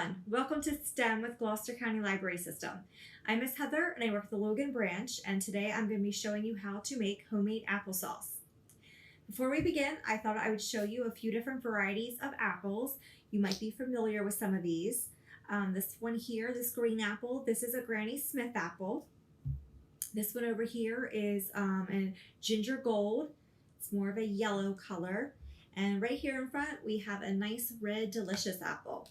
everyone, welcome to STEM with Gloucester County Library System. I'm Miss Heather and I work at the Logan branch, and today I'm going to be showing you how to make homemade applesauce. Before we begin, I thought I would show you a few different varieties of apples. You might be familiar with some of these. This one here, this green apple, this is a Granny Smith apple. This one over here is a ginger gold. It's more of a yellow color. And right here in front, we have a nice red delicious apple.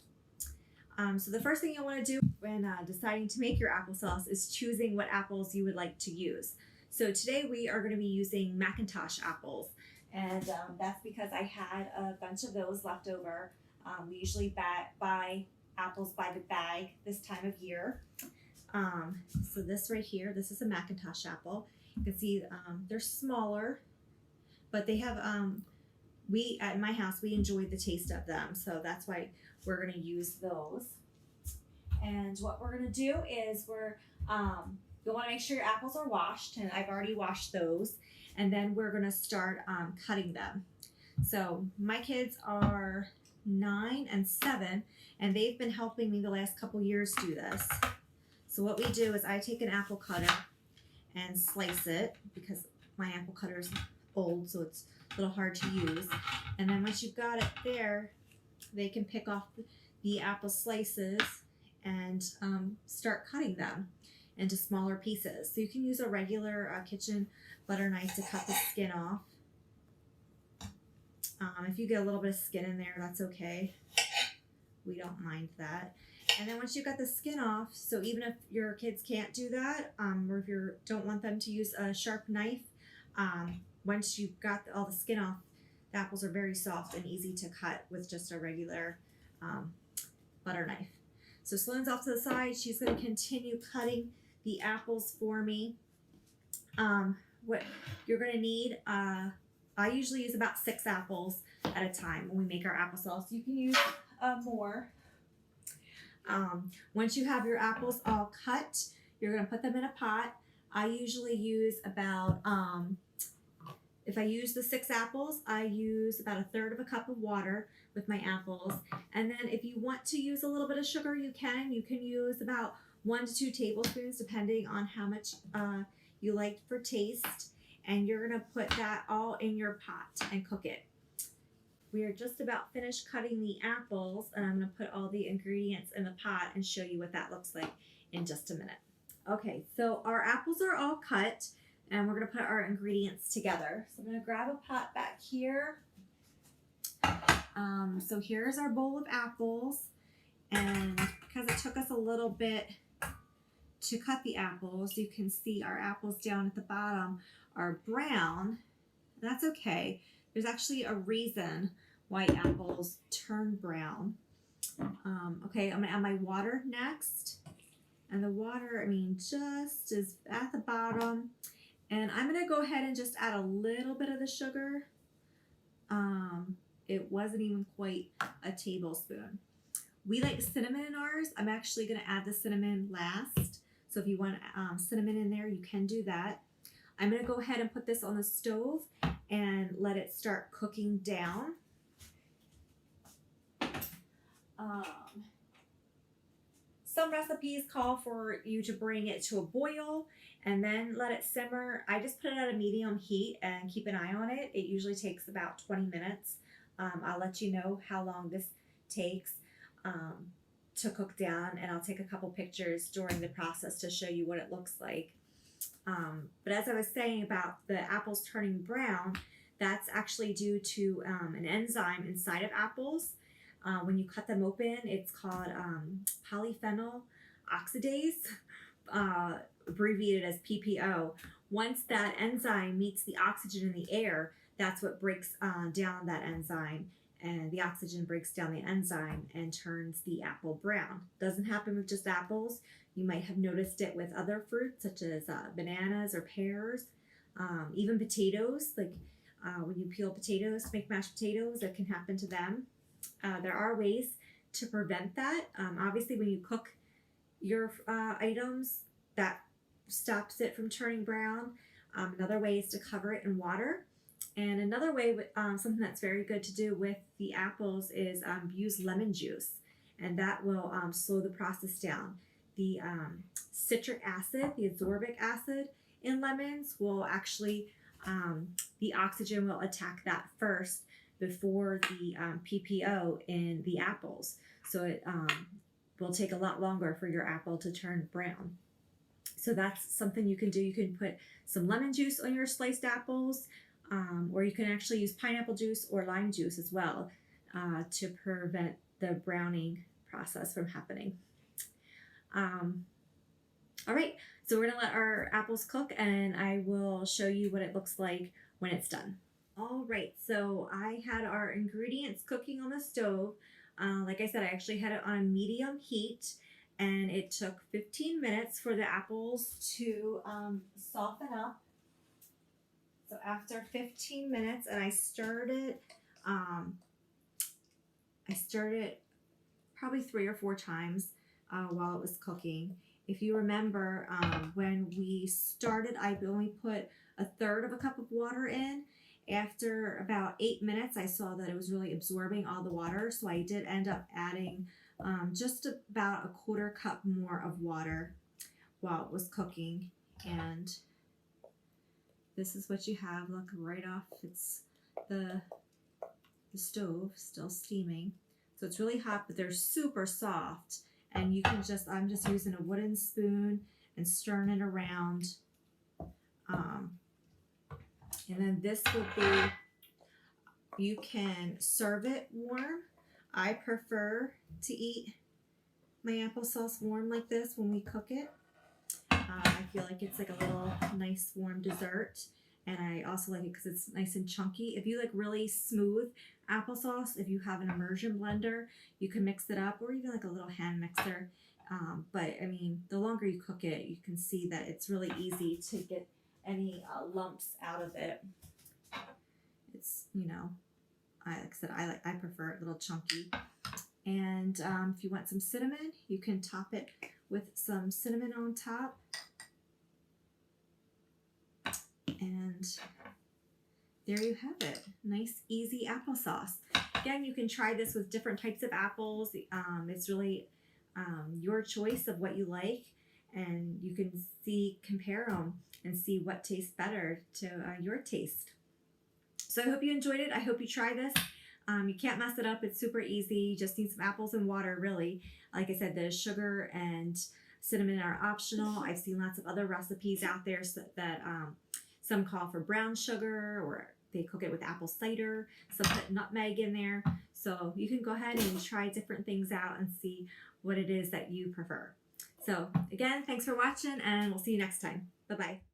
So the first thing you want to do when deciding to make your applesauce is choosing what apples you would like to use. So today we are going to be using Macintosh apples, and that's because I had a bunch of those left over. We usually buy apples by the bag this time of year. So this right here, this is a Macintosh apple. You can see they're smaller, but they have, at my house, we enjoy the taste of them. So that's why we're going to use those. And what we're going to do is you'll want to make sure your apples are washed, and I've already washed those. And then we're going to start cutting them. So my kids are 9 and 7, and they've been helping me the last couple years do this. So what we do is I take an apple cutter and slice it, because my apple cutter is old, so it's a little hard to use. And then once you've got it there, they can pick off the apple slices and start cutting them into smaller pieces. So you can use a regular kitchen butter knife to cut the skin off. If you get a little bit of skin in there, that's okay. We don't mind that. And then once you've got the skin off, so even if your kids can't do that, or if you don't want them to use a sharp knife, once you've got all the skin off, the apples are very soft and easy to cut with just a regular butter knife. So Sloan's off to the side. She's going to continue cutting the apples for me. What you're going to need, I usually use about 6 apples at a time when we make our applesauce. You can use more. Once you have your apples all cut, you're going to put them in a pot. I usually use about, if I use the 6 apples, I use about 1/3 of a cup of water with my apples. And then if you want to use a little bit of sugar, you can. You can use about 1 to 2 tablespoons, depending on how much you like for taste. And you're going to put that all in your pot and cook it. We are just about finished cutting the apples, and I'm going to put all the ingredients in the pot and show you what that looks like in just a minute. Okay, so our apples are all cut, and we're going to put our ingredients together. So I'm going to grab a pot back here. So here's our bowl of apples, and because it took us a little bit to cut the apples, you can see our apples down at the bottom are brown. That's okay. There's actually a reason why apples turn brown. Okay, I'm gonna add my water next. And the water, just is at the bottom. And I'm gonna go ahead and just add a little bit of the sugar. It wasn't even quite a tablespoon. We like cinnamon in ours. I'm actually gonna add the cinnamon last. So if you want cinnamon in there, you can do that. I'm gonna go ahead and put this on the stove and let it start cooking down. Some recipes call for you to bring it to a boil and then let it simmer. I just put it at a medium heat and keep an eye on it. It usually takes about 20 minutes. I'll let you know how long this takes to cook down, and I'll take a couple pictures during the process to show you what it looks like. But as I was saying about the apples turning brown, that's actually due to an enzyme inside of apples. When you cut them open, it's called polyphenol oxidase, abbreviated as PPO. Once that enzyme meets the oxygen in the air, that's what breaks down that enzyme, and the oxygen breaks down the enzyme and turns the apple brown. Doesn't happen with just apples. You might have noticed it with other fruits such as bananas or pears, even potatoes. Like when you peel potatoes to make mashed potatoes, it can happen to them. There are ways to prevent that. Obviously, when you cook your items, that stops it from turning brown. Another way is to cover it in water. And another way, something that's very good to do with the apples is use lemon juice. and that will slow the process down. The citric acid, the ascorbic acid in lemons will actually, the oxygen will attack that first before the PPO in the apples. So it will take a lot longer for your apple to turn brown. So that's something you can do. You can put some lemon juice on your sliced apples, or you can actually use pineapple juice or lime juice as well to prevent the browning process from happening. All right, so we're gonna let our apples cook and I will show you what it looks like when it's done. All right, so I had our ingredients cooking on the stove. Like I said, I actually had it on a medium heat, and it took 15 minutes for the apples to soften up. So after 15 minutes, and I stirred it probably 3 or 4 times while it was cooking. If you remember, when we started, I only put 1/3 of a cup of water in. After about 8 minutes, I saw that it was really absorbing all the water, so I did end up adding just about 1/4 cup more of water while it was cooking. And this is what you have. Look, right off, it's the stove still steaming. So it's really hot, but they're super soft. And you can just, I'm just using a wooden spoon and stirring it around. And then this would be, you can serve it warm. I prefer to eat my applesauce warm like this when we cook it. I feel like it's like a little nice warm dessert. And I also like it because it's nice and chunky. If you like really smooth applesauce, if you have an immersion blender, you can mix it up, or even like a little hand mixer. But I mean, the longer you cook it, you can see that it's really easy to get any lumps out of it. It's, you know, like I said, I prefer it a little chunky. And if you want some cinnamon, you can top it with some cinnamon on top. And there you have it. Nice, easy applesauce. Again, you can try this with different types of apples. It's really your choice of what you like, and you can compare them and see what tastes better to your taste. So I hope you enjoyed it. I hope you try this. You can't mess it up. It's super easy. You just need some apples and water, really. Like I said, the sugar and cinnamon are optional. I've seen lots of other recipes out there that some call for brown sugar, or they cook it with apple cider. Some put nutmeg in there. So you can go ahead and try different things out and see what it is that you prefer. So again, thanks for watching, and we'll see you next time. Bye-bye.